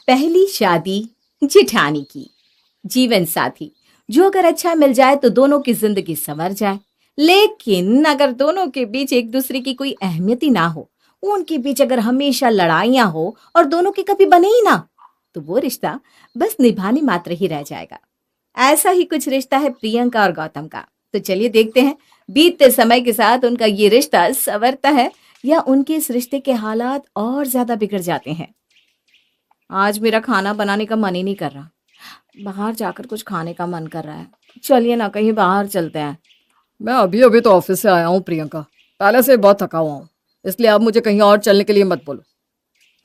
पहली शादी जिठानी की। जीवन साथी जो अगर अच्छा मिल जाए तो दोनों की जिंदगी संवर जाए, लेकिन अगर दोनों के बीच एक दूसरे की कोई अहमियत ही ना हो, उनके बीच अगर हमेशा लड़ाइयां हो और दोनों के कभी बने ही ना, तो वो रिश्ता बस निभाने मात्र ही रह जाएगा। ऐसा ही कुछ रिश्ता है प्रियंका और गौतम का। तो चलिए देखते हैं बीतते समय के साथ उनका ये रिश्ता संवरता है या उनके इस रिश्ते के हालात और ज्यादा बिगड़ जाते हैं। आज मेरा खाना बनाने का मन ही नहीं कर रहा, बाहर जाकर कुछ खाने का मन कर रहा है। चलिए ना कहीं बाहर चलते हैं। मैं अभी अभी तो ऑफिस से आया हूँ प्रियंका, पहले से बहुत थका हुआ हूँ, इसलिए आप मुझे कहीं और चलने के लिए मत बोलो।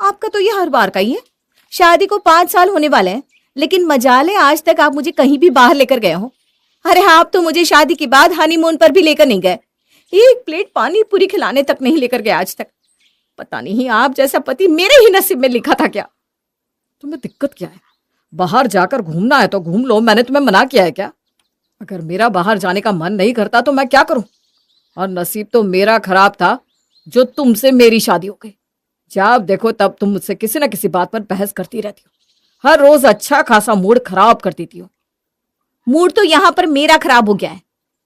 आपका तो ये हर बार का ही है। शादी को 5 साल होने वाले हैं, लेकिन मजाले आज तक आप मुझे कहीं भी बाहर लेकर गए हो। अरे हाँ, आप तो मुझे शादी के बाद हनीमून पर भी लेकर नहीं गए, एक प्लेट पानी पूरी खिलाने तक नहीं लेकर गए आज तक। पता नहीं आप जैसा पति मेरे ही नसीब में लिखा था क्या। तुम्हें दिक्कत क्या है? बाहर जाकर घूमना है तो घूम लो, मैंने तुम्हें मना किया है क्या? अगर मेरा बाहर जाने का मन नहीं करता तो मैं क्या करूं? और नसीब तो मेरा खराब था जो तुमसे मेरी शादी हो गई। जब देखो तब तुम मुझसे किसी न किसी बात पर बहस करती रहती हो, हर रोज अच्छा खासा मूड खराब कर देती हो। मूड तो यहाँ पर मेरा खराब हो गया है।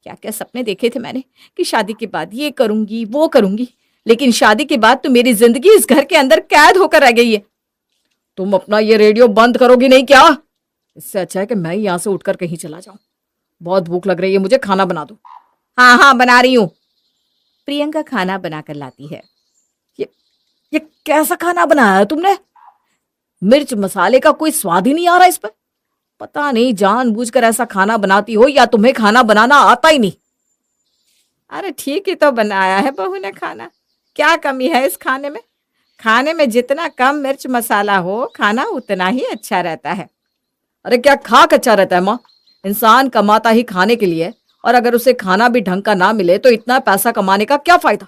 क्या क्या सपने देखे थे मैंने कि शादी के बाद ये करूंगी वो करूंगी, लेकिन शादी के बाद तो मेरी जिंदगी इस घर के अंदर कैद होकर रह गई है। तुम अपना ये रेडियो बंद करोगी नहीं क्या? इससे अच्छा है कि मैं यहाँ से उठकर कहीं चला जाऊं। बहुत भूख लग रही है, मुझे खाना बना दो। हाँ हाँ, बना रही हूँ। प्रियंका खाना बनाकर लाती है। ये कैसा खाना बनाया है तुमने? मिर्च मसाले का कोई स्वाद ही नहीं आ रहा इस पर। पता नहीं जानबूझकर ऐसा खाना बनाती हो या तुम्हें खाना बनाना आता ही नहीं। अरे ठीक ही तो बनाया है बहू ने खाना, क्या कमी है इस खाने में। खाने में जितना कम मिर्च मसाला हो, खाना उतना ही अच्छा रहता है। अरे क्या खाक अच्छा रहता है माँ? इंसान कमाता ही खाने के लिए, और अगर उसे खाना भी ढंग का ना मिले तो इतना पैसा कमाने का क्या फायदा?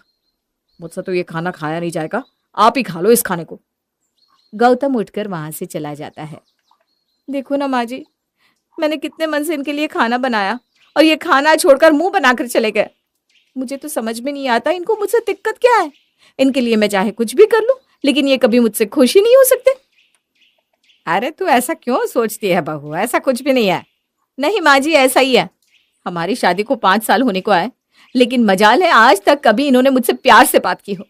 मुझसे तो ये खाना खाया नहीं जाएगा, आप ही खा लो इस खाने को। गौतम उठकर वहां से चला जाता है। देखो ना माँ जी, मैंने कितने मन से इनके लिए खाना बनाया और ये खाना छोड़कर मुंह बनाकर चले गए। मुझे तो समझ में नहीं आता इनको मुझसे दिक्कत क्या है। इनके लिए मैं चाहे कुछ भी कर लूं, लेकिन ये कभी मुझसे खुश ही नहीं हो सकते। अरे तू ऐसा क्यों सोचती है बहू, ऐसा कुछ भी नहीं है। नहीं माँ जी, ऐसा ही है। हमारी शादी को 5 साल होने को आए, लेकिन मजाल है आज तक कभी इन्होंने मुझसे प्यार से बात की हो।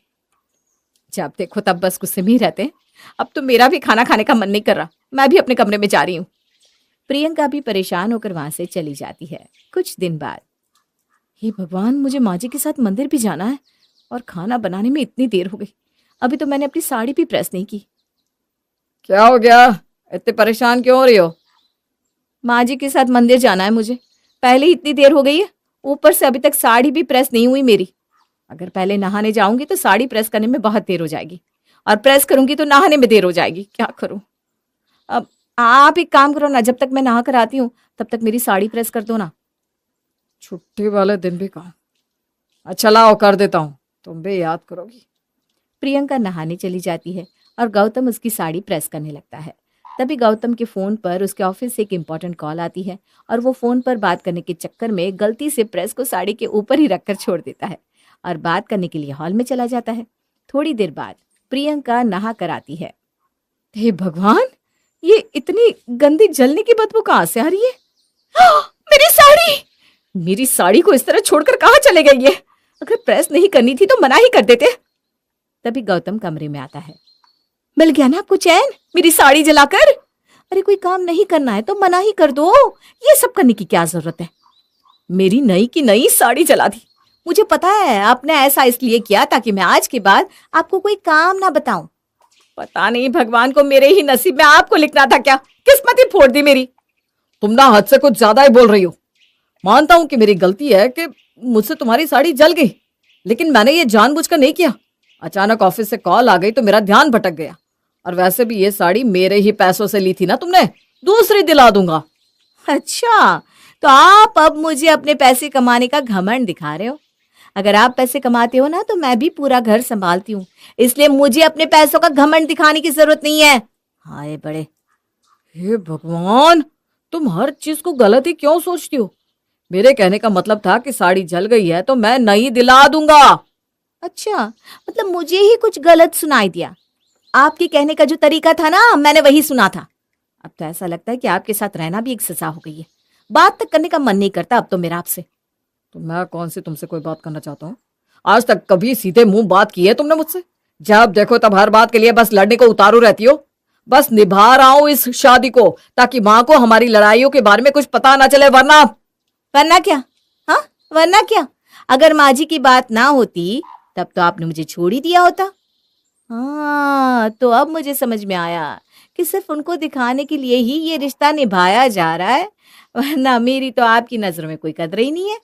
जब देखो तब बस गुस्से में ही रहते हैं। अब तो मेरा भी खाना खाने का मन नहीं कर रहा, मैं भी अपने कमरे में जा रही हूँ। प्रियंका भी परेशान होकर वहां से चली जाती है। कुछ दिन बाद, हे भगवान, मुझे माँ जी के साथ मंदिर भी जाना है और खाना बनाने में इतनी देर हो गई, अभी तो मैंने अपनी साड़ी भी प्रेस नहीं की। क्या हो गया? इतने परेशान क्यों हो रही हो? माँ जी के साथ मंदिर जाना है मुझे, पहले ही इतनी देर हो गई है, ऊपर से अभी तक साड़ी भी प्रेस नहीं हुई मेरी। अगर पहले नहाने जाऊंगी तो साड़ी प्रेस करने में बहुत देर हो जाएगी, और प्रेस करूंगी तो नहाने में देर हो जाएगी। क्या करूं? अब आप एक काम करो ना, जब तक मैं नहा कर आती हूँ तब तक मेरी साड़ी प्रेस कर दो ना। छुट्टी वाले दिन भी काम। अच्छा लाओ कर देता हूँ, तुम भी याद करोगी। प्रियंका नहाने चली जाती है और गौतम उसकी साड़ी प्रेस करने लगता है। तभी गौतम के फोन पर उसके ऑफिस से एक इम्पोर्टेंट कॉल आती है और वो फोन पर बात करने के चक्कर में गलती से प्रेस को साड़ी के ऊपर ही रखकर छोड़ देता है और बात करने के लिए हॉल में चला जाता है। थोड़ी देर बाद प्रियंका नहा कर आती है। हे भगवान, ये इतनी गंदी जलने की बदबू कहाँ से आ रही है? मेरी साड़ी! मेरी साड़ी को इस तरह छोड़कर कहाँ चले गई है? अगर प्रेस नहीं करनी थी तो मना ही कर देते। तभी गौतम कमरे में आता है। मिल गया ना आपको चैन, मेरी साड़ी जलाकर? अरे कोई काम नहीं करना है तो मना ही कर दो, ये सब करने की क्या जरूरत है? मेरी नई की नई साड़ी जला दी। मुझे पता है आपने ऐसा इसलिए किया ताकि मैं आज के बाद आपको कोई काम ना बताऊं। पता नहीं भगवान को मेरे ही नसीब में आपको लिखना था क्या? किस्मत ही फोड़ दी मेरी। तुम ना हद से कुछ ज्यादा ही बोल रही हो। मानता हूं कि मेरी गलती है कि मुझसे तुम्हारी साड़ी जल गई, लेकिन मैंने ये जानबूझकर नहीं किया। अचानक ऑफिस से कॉल आ गई तो मेरा ध्यान भटक गया, और वैसे भी ये साड़ी मेरे ही पैसों से ली थी ना तुमने, दूसरी दिला दूंगा। अच्छा, तो आप अब मुझे अपने पैसे कमाने का घमंड दिखा रहे हो। अगर आप पैसे कमाते हो ना तो मैं भी पूरा घर संभालती हूँ, इसलिए मुझे अपने पैसों का घमंड दिखाने की जरूरत नहीं है। हाय बड़े। हे भगवान, तुम हर चीज को गलत ही क्यों सोचती हो? मेरे कहने का मतलब था कि साड़ी जल गई है तो मैं नई दिला दूंगा। अच्छा, मतलब मुझे ही कुछ गलत सुनाई दिया। आपके कहने का जो तरीका था ना, मैंने वही सुना था। अब तो ऐसा लगता है कि आपके साथ रहना भी एक सजा हो गई है। बात तक करने का मन नहीं करता अब तो मेरा आपसे। तो मैं कौन सी तुमसे कोई बात करना चाहता हूँ? आज तक कभी सीधे मुंह बात की है तुमने मुझसे? जब देखो तब हर बात के लिए बस लड़ने को उतारू रहती हो। बस निभा रहा हूं इस शादी को, ताकि माँ को हमारी लड़ाइयों के बारे में कुछ पता ना चले, वरना। वरना क्या? हाँ, वरना क्या? अगर माँ जी की बात ना होती तब तो आपने मुझे छोड़ ही दिया होता। हाँ, तो अब मुझे समझ में आया कि सिर्फ उनको दिखाने के लिए ही ये रिश्ता निभाया जा रहा है, वरना मेरी तो आपकी नजरों में कोई कदर ही नहीं है।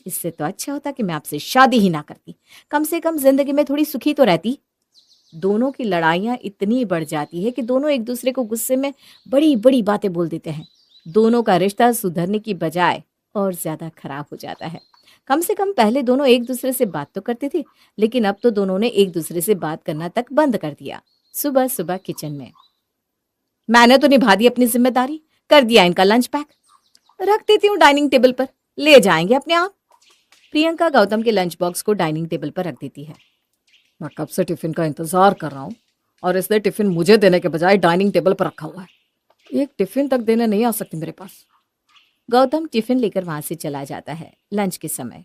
इससे तो अच्छा होता कि मैं आपसे शादी ही ना करती, कम से कम जिंदगी में थोड़ी सुखी तो रहती। दोनों की लड़ाइयाँ इतनी बढ़ जाती है कि दोनों एक दूसरे को गुस्से में बड़ी बड़ी बातें बोल देते हैं। दोनों का रिश्ता सुधरने की बजाय और ज्यादा खराब हो जाता है। कम से कम पहले दोनों एक दूसरे से बात तो करते थे, लेकिन अब तो दोनों ने एक दूसरे से बात करना तक बंद कर दिया। सुबह सुबह किचन में मैंने तो निभा दी अपनी जिम्मेदारी, कर दिया इनका लंच पैक, रख देती हूँ डाइनिंग टेबल पर, ले जाएंगे अपने आप। प्रियंका गौतम के लंच बॉक्स को डाइनिंग टेबल पर रख देती है। मैं कब से टिफिन का इंतजार कर रहा हूँ, और इसने टिफिन मुझे देने के बजाय डाइनिंग टेबल पर रखा हुआ है। एक टिफिन तक देने नहीं आ सकती मेरे पास। गौतम टिफिन लेकर वहां से चला जाता है लंच के समय।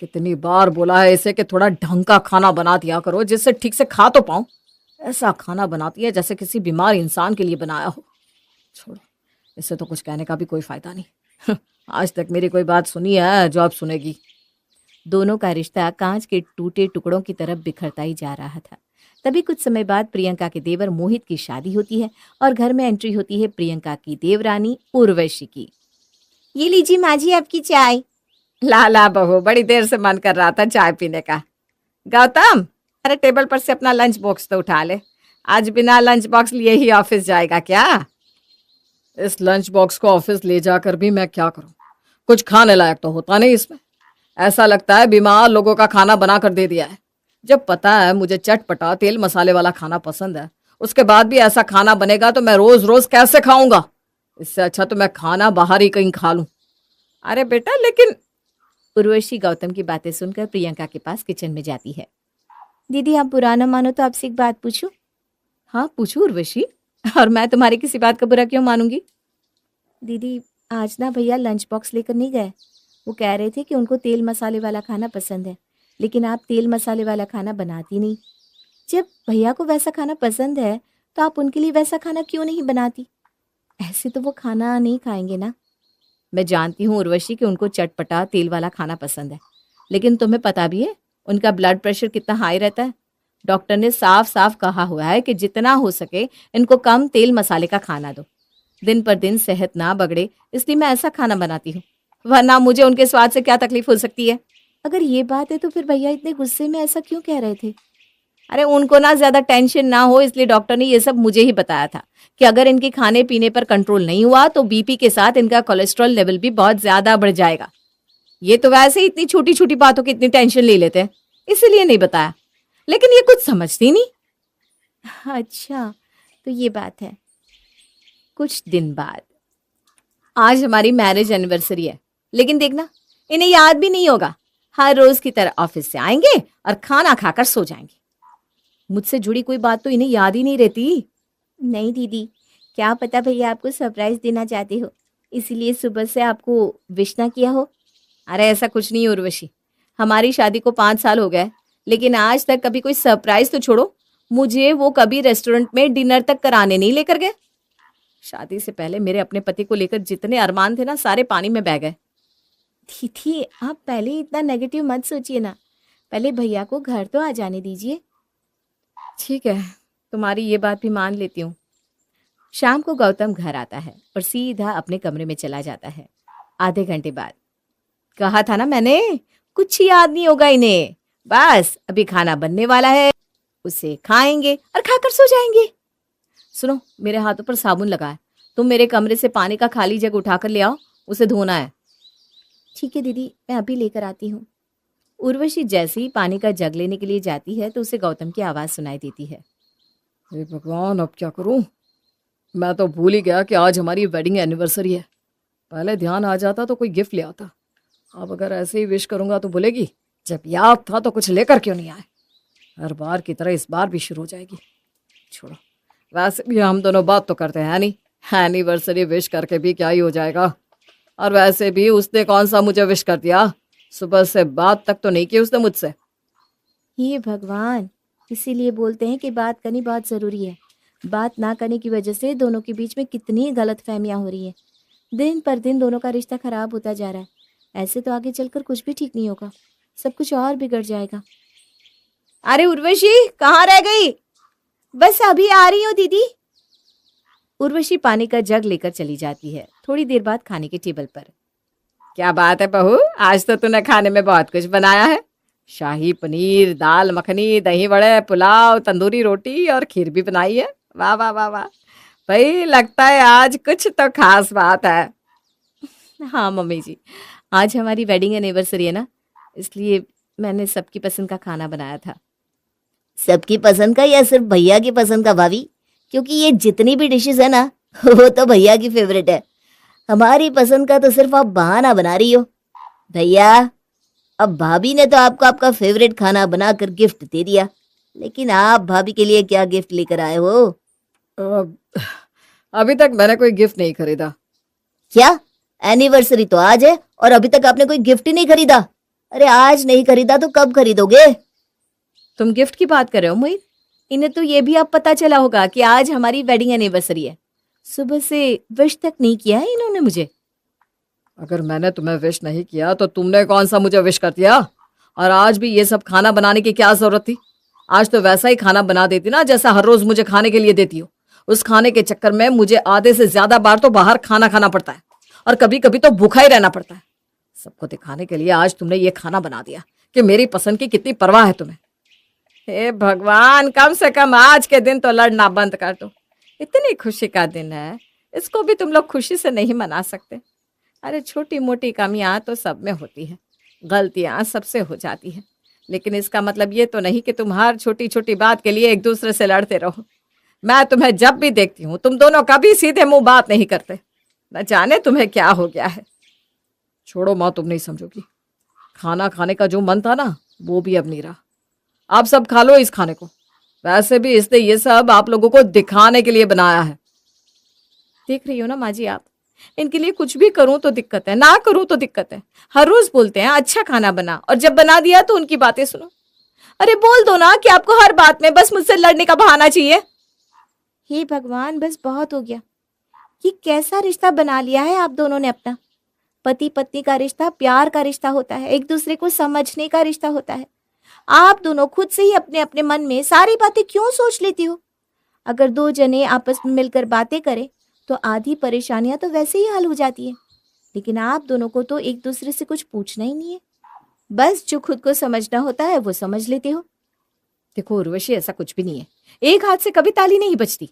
कितनी बार बोला है इसे कि थोड़ा ढंग का खाना बना दिया करो, जिससे ठीक से खा तो पाऊं। ऐसा खाना बनाती है जैसे किसी बीमार इंसान के लिए बनाया हो। छोड़ो, इससे तो कुछ कहने का भी कोई फायदा नहीं। आज तक मेरी कोई बात सुनी है जो अब सुनेगी? दोनों का रिश्ता कांच के टूटे टुकड़ों की तरफ बिखरता ही जा रहा था। तभी कुछ समय बाद प्रियंका के देवर मोहित की शादी होती है और घर में एंट्री होती है प्रियंका की देवरानी उर्वशी की। ये लीजिए माँ जी आपकी चाय। ला ला बहू, बड़ी देर से मन कर रहा था चाय पीने का। गौतम, अरे टेबल पर से अपना लंच बॉक्स तो उठा ले। आज बिना लंच बॉक्स लिए ही ऑफिस जाएगा क्या? इस लंच बॉक्स को ऑफिस ले जाकर भी मैं क्या करूं? कुछ खाने लायक तो होता नहीं इसमें। ऐसा लगता है बीमार लोगों का खाना बना कर दे दिया है। जब पता है मुझे चटपटा तेल मसाले वाला खाना पसंद है, उसके बाद भी ऐसा खाना बनेगा तो मैं रोज रोज कैसे खाऊंगा? इससे अच्छा तो मैं खाना बाहर ही कहीं खा लूं। अरे बेटा, लेकिन। उर्वशी गौतम की बातें सुनकर प्रियंका के पास किचन में जाती है। दीदी आप बुरा ना मानो तो आपसे एक बात पूछूं? हाँ पूछू उर्वशी, और मैं तुम्हारी किसी बात का बुरा क्यों मानूंगी? दीदी आज ना भैया लंच बॉक्स लेकर नहीं गए। वो कह रहे थे कि उनको तेल मसाले वाला खाना पसंद है, लेकिन आप तेल मसाले वाला खाना बनाती नहीं। जब भैया को वैसा खाना पसंद है तो आप उनके लिए वैसा खाना क्यों नहीं बनाती? ऐसे तो वो खाना नहीं खाएंगे ना। मैं जानती हूँ उर्वशी कि उनको चटपटा तेल वाला खाना पसंद है, लेकिन तुम्हें पता भी है उनका ब्लड प्रेशर कितना हाई रहता है। डॉक्टर ने साफ साफ कहा हुआ है कि जितना हो सके इनको कम तेल मसाले का खाना दो। दिन पर दिन सेहत ना बगड़े इसलिए मैं ऐसा खाना बनाती हूँ, वरना मुझे उनके स्वाद से क्या तकलीफ हो सकती है? अगर ये बात है तो फिर भैया इतने गुस्से में ऐसा क्यों कह रहे थे? अरे उनको ना ज्यादा टेंशन ना हो इसलिए डॉक्टर ने ये सब मुझे ही बताया था कि अगर इनके खाने पीने पर कंट्रोल नहीं हुआ तो बीपी के साथ इनका कोलेस्ट्रॉल लेवल भी बहुत ज्यादा बढ़ जाएगा। ये तो वैसे ही इतनी छोटी छोटी बातों की इतनी टेंशन ले लेते हैं, इसीलिए नहीं बताया, लेकिन ये कुछ समझती नहीं। अच्छा, तो ये बात है। कुछ दिन बाद आज हमारी मैरिज एनिवर्सरी है, लेकिन देखना इन्हें याद भी नहीं होगा। हर रोज की तरह ऑफिस से आएंगे और खाना खाकर सो जाएंगे। मुझसे जुड़ी कोई बात तो इन्हें याद ही नहीं रहती। नहीं दीदी, क्या पता भैया आपको सरप्राइज देना चाहते हो, इसीलिए सुबह से आपको विश ना किया हो। अरे ऐसा कुछ नहीं उर्वशी, हमारी शादी को 5 साल हो गए, लेकिन आज तक कभी कोई सरप्राइज तो छोड़ो, मुझे वो कभी रेस्टोरेंट में डिनर तक कराने नहीं लेकर गए। शादी से पहले मेरे अपने पति को लेकर जितने अरमान थे ना, सारे पानी में बह गए। दीदी आप पहले इतना नेगेटिव मत सोचिए ना, पहले भैया को घर तो आ जाने दीजिए। ठीक है, तुम्हारी ये बात भी मान लेती हूँ। शाम को गौतम घर आता है और सीधा अपने कमरे में चला जाता है। आधे घंटे बाद, कहा था ना मैंने, कुछ याद नहीं होगा इन्हें। बस अभी खाना बनने वाला है, उसे खाएंगे और खाकर सो जाएंगे। सुनो, मेरे हाथों पर साबुन लगा है, तुम मेरे कमरे से पानी का खाली जग उठाकर ले आओ, उसे धोना है। ठीक है दीदी, मैं अभी लेकर आती हूँ। उर्वशी जैसे ही पानी का जग लेने के लिए जाती है तो उसे गौतम की आवाज सुनाई देती है। हे भगवान, अब क्या करूं? मैं तो भूल ही गया कि आज हमारी वेडिंग एनिवर्सरी है। पहले ध्यान आ जाता तो कोई गिफ्ट ले आता। अब अगर ऐसे ही विश करूंगा तो बोलेगी जब याद था तो कुछ लेकर क्यों नहीं आए। हर बार की तरह इस बार भी शुरू हो जाएगी। छोड़ो, वैसे भी हम दोनों बात तो करते हैं नहीं, एनिवर्सरी विश करके भी क्या ही हो जाएगा। और वैसे भी उसने कौन सा मुझे विश कर दिया, सुबह से बात तक तो नहीं की उसने मुझसे। हे भगवान, इसीलिए बोलते हैं कि बात करनी बहुत ज़रूरी है। बात ना करने की वजह से दोनों के बीच में कितनी गलतफहमियां हो रही हैं। दिन पर दिन दोनों का रिश्ता खराब होता जा रहा है। ऐसे तो आगे चलकर कुछ भी ठीक नहीं होगा, सब कुछ और बिगड़ जाएगा। अरे उर्वशी, कहाँ रह गई? बस अभी आ रही हूँ दीदी। उर्वशी पानी का जग लेकर चली जाती है। थोड़ी देर बाद खाने के टेबल पर, क्या बात है बहू, आज तो तूने खाने में बहुत कुछ बनाया है। शाही पनीर, दाल मखनी, दही बड़े, पुलाव, तंदूरी रोटी और खीर भी बनाई है। वाह वाह वाह वाह, भाई लगता है आज कुछ तो खास बात है। हाँ मम्मी जी, आज हमारी वेडिंग एनिवर्सरी है ना, इसलिए मैंने सबकी पसंद का खाना बनाया था। सबकी पसंद का या सिर्फ भैया की पसंद का भाभी? क्योंकि ये जितनी भी डिशेस है ना वो तो भैया की फेवरेट है। हमारी पसंद का तो सिर्फ आप बहाना बना रही हो। भैया, अब भाभी ने तो आपको आपका फेवरेट खाना बनाकर गिफ्ट दे दिया, लेकिन आप भाभी के लिए क्या गिफ्ट लेकर आए हो? अभी तक मैंने कोई गिफ्ट नहीं खरीदा। क्या? एनिवर्सरी तो आज है और अभी तक आपने कोई गिफ्ट ही नहीं खरीदा? अरे आज नहीं खरीदा तो कब खरीदोगे? तुम गिफ्ट की बात कर रहे हो मोहित? इन्हें तो ये भी अब पता चला होगा कि आज हमारी वेडिंग एनिवर्सरी है। सुबह से विश तक नहीं किया है इन्होंने मुझे। अगर मैंने तुम्हें विश नहीं किया तो तुमने कौन सा मुझे विश कर दिया? और आज भी ये सब खाना बनाने की क्या जरूरत थी? आज तो वैसा ही खाना बना देती ना जैसा हर रोज मुझे खाने के लिए देती हो। उस खाने के चक्कर में मुझे आधे से ज्यादा बार तो बाहर खाना खाना पड़ता है और कभी कभी तो भूखा ही रहना पड़ता है। सबको दिखाने के लिए आज तुमने ये खाना बना दिया कि मेरी पसंद की कितनी परवाह है तुम्हें। हे भगवान, कम से कम आज के दिन तो लड़ना बंद कर दो। इतनी खुशी का दिन है, इसको भी तुम लोग खुशी से नहीं मना सकते? अरे छोटी मोटी कमियां तो सब में होती है, गलतियां सबसे हो जाती है, लेकिन इसका मतलब ये तो नहीं कि तुम हर छोटी छोटी बात के लिए एक दूसरे से लड़ते रहो। मैं तुम्हें जब भी देखती हूँ तुम दोनों कभी सीधे मुंह बात नहीं करते। न जाने तुम्हें क्या हो गया है। छोड़ो माँ, तुम नहीं समझोगी। खाना खाने का जो मन था ना वो भी अब नहीं रहा। आप सब खा लो इस खाने को। वैसे भी इसने ये सब आप लोगों को दिखाने के लिए बनाया है। देख रही हो ना माँ जी, आप इनके लिए कुछ भी करूं तो दिक्कत है, ना करूं तो दिक्कत है। हर रोज बोलते हैं अच्छा खाना बना, और जब बना दिया तो उनकी बातें सुनो। अरे बोल दो ना कि आपको हर बात में बस मुझसे लड़ने का बहाना चाहिए। हे भगवान, बस बहुत हो गया। ये कैसा रिश्ता बना लिया है आप दोनों ने अपना? पति पत्नी का रिश्ता प्यार का रिश्ता होता है, एक दूसरे को समझने का रिश्ता होता है। आप दोनों खुद से ही अपने अपने मन में सारी बातें क्यों सोच लेती हो? अगर दो जने आपस में मिलकर बातें करें तो आधी परेशानियां तो वैसे ही हल हो जाती है। लेकिन आप दोनों को तो एक दूसरे से कुछ पूछना ही नहीं है, बस जो खुद को समझना होता है वो समझ लेते हो। देखो उर्वशी, ऐसा कुछ भी नहीं है। एक हाथ से कभी ताली नहीं बजती।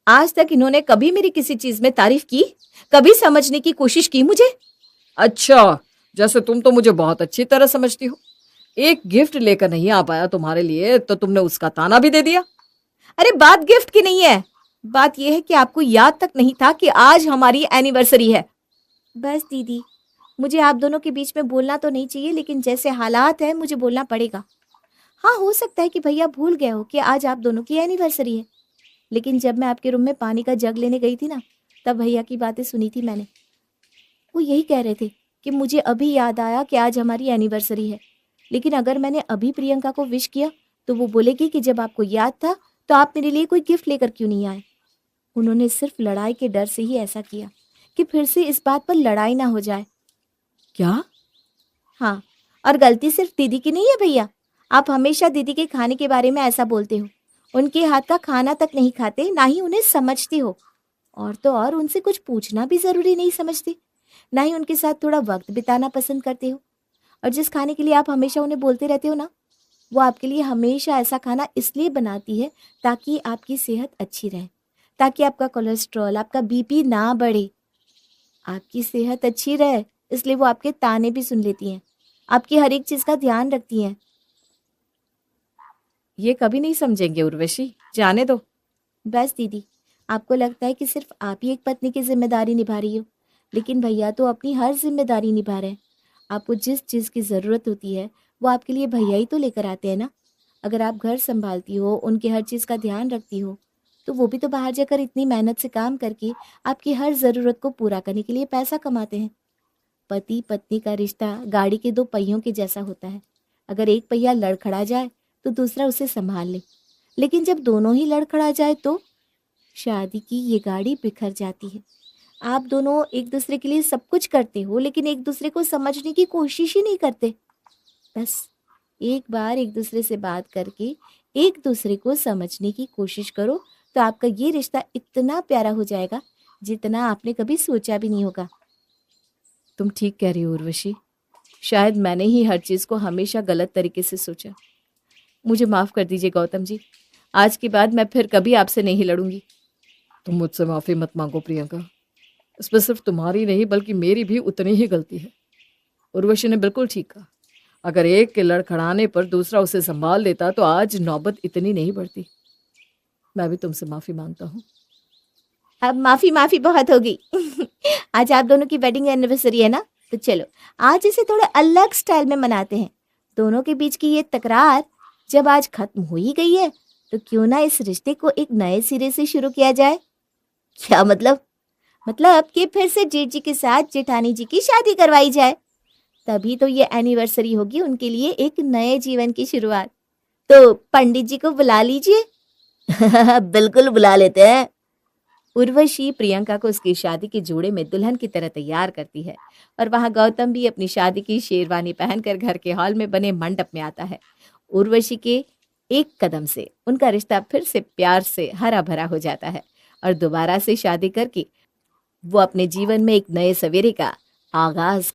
आज तक इन्होंने कभी मेरी किसी चीज में तारीफ की, कभी समझने की कोशिश की मुझे? अच्छा, जैसे तुम तो मुझे बहुत अच्छी तरह समझती हो। एक गिफ्ट लेकर नहीं आ पाया तुम्हारे लिए तो तुमने उसका ताना भी दे दिया। अरे बात गिफ्ट की नहीं है, बात यह है कि आपको याद तक नहीं था कि आज हमारी एनिवर्सरी है। बस दीदी, मुझे आप दोनों के बीच में बोलना तो नहीं चाहिए, लेकिन जैसे हालात है मुझे बोलना पड़ेगा। हाँ, हो सकता है कि भैया भूल गए हो कि आज आप दोनों की एनिवर्सरी है, लेकिन जब मैं आपके रूम में पानी का जग लेने गई थी ना, तब भैया की बातें सुनी थी मैंने। वो यही कह रहे थे कि मुझे अभी याद आया कि आज हमारी एनिवर्सरी है, लेकिन अगर मैंने अभी प्रियंका को विश किया तो वो बोलेगी कि जब आपको याद था तो आप मेरे लिए कोई गिफ्ट लेकर क्यों नहीं आए। उन्होंने सिर्फ लड़ाई के डर से ही ऐसा किया कि फिर से इस बात पर लड़ाई ना हो जाए। क्या? हाँ, और गलती सिर्फ दीदी की नहीं है भैया। आप हमेशा दीदी के खाने के बारे में ऐसा बोलते हो। उनके हाथ का खाना तक नहीं खाते, ना ही उन्हें समझते हो। और तो और उनसे कुछ पूछना भी जरूरी नहीं समझते, ना ही उनके साथ थोड़ा वक्त बिताना पसंद करते हो। और जिस खाने के लिए आप हमेशा उन्हें बोलते रहते हो ना, वो आपके लिए हमेशा ऐसा खाना इसलिए बनाती है ताकि आपकी सेहत अच्छी रहे, ताकि आपका कोलेस्ट्रॉल, आपका बीपी ना बढ़े। आपकी सेहत अच्छी रहे इसलिए वो आपके ताने भी सुन लेती हैं, आपकी हर एक चीज का ध्यान रखती हैं। ये कभी नहीं समझेंगे उर्वशी, जाने दो। बस दीदी, आपको लगता है कि सिर्फ आप ही एक पत्नी की जिम्मेदारी निभा रही हो, लेकिन भैया तो अपनी हर जिम्मेदारी निभा रहे हैं। आपको जिस चीज़ की ज़रूरत होती है वो आपके लिए भैया ही तो लेकर आते हैं ना। अगर आप घर संभालती हो, उनके हर चीज़ का ध्यान रखती हो, तो वो भी तो बाहर जाकर इतनी मेहनत से काम करके आपकी हर ज़रूरत को पूरा करने के लिए पैसा कमाते हैं। पति पत्नी का रिश्ता गाड़ी के दो पहियों के जैसा होता है। अगर एक पहिया लड़खड़ा जाए तो दूसरा उसे संभाल ले, लेकिन जब दोनों ही लड़खड़ा जाए तो शादी की ये गाड़ी बिखर जाती है। आप दोनों एक दूसरे के लिए सब कुछ करते हो, लेकिन एक दूसरे को समझने की कोशिश ही नहीं करते। बस एक बार एक दूसरे से बात करके एक दूसरे को समझने की कोशिश करो, तो आपका ये रिश्ता इतना प्यारा हो जाएगा जितना आपने कभी सोचा भी नहीं होगा। तुम ठीक कह रही हो उर्वशी। शायद मैंने ही हर चीज़ को हमेशा गलत तरीके से सोचा। मुझे माफ़ कर दीजिए गौतम जी। आज के बाद मैं फिर कभी आपसे नहीं लड़ूंगी। तुम मुझसे माफ़ी मत मांगो प्रियंका। इसमें सिर्फ तुम्हारी नहीं बल्कि मेरी भी उतनी ही गलती है। उर्वशी ने बिल्कुल ठीक कहा। अगर एक के लड़खड़ाने पर दूसरा उसे संभाल लेता तो आज नौबत इतनी नहीं बढ़ती। मैं भी तुमसे माफ़ी मांगता हूँ। अब माफ़ी माफ़ी बहुत होगी। आज आप दोनों की वेडिंग एनिवर्सरी है ना, तो चलो आज इसे थोड़े अलग स्टाइल में मनाते हैं। दोनों के बीच की ये तकरार जब आज खत्म हो ही गई है, तो क्यों ना इस रिश्ते को एक नए सिरे से शुरू किया जाए। क्या मतलब कि फिर से जेठ जी के साथ जेठानी जी की शादी करवाई जाए। तभी तो ये एनिवर्सरी होगी उनके लिए एक नए जीवन की शुरुआत। तो पंडित जी को बुला लीजिए। बिल्कुल बुला लेते हैं। उर्वशी प्रियंका को उसकी शादी के जोड़े में दुल्हन की तरह तैयार करती है, और वहां गौतम भी अपनी शादी की शेरवानी पहनकर घर के हॉल में बने मंडप में आता है। उर्वशी के एक कदम से उनका रिश्ता फिर से प्यार से हरा भरा हो जाता है, और दोबारा से शादी करके वो अपने जीवन में एक नए सवेरे का आगाज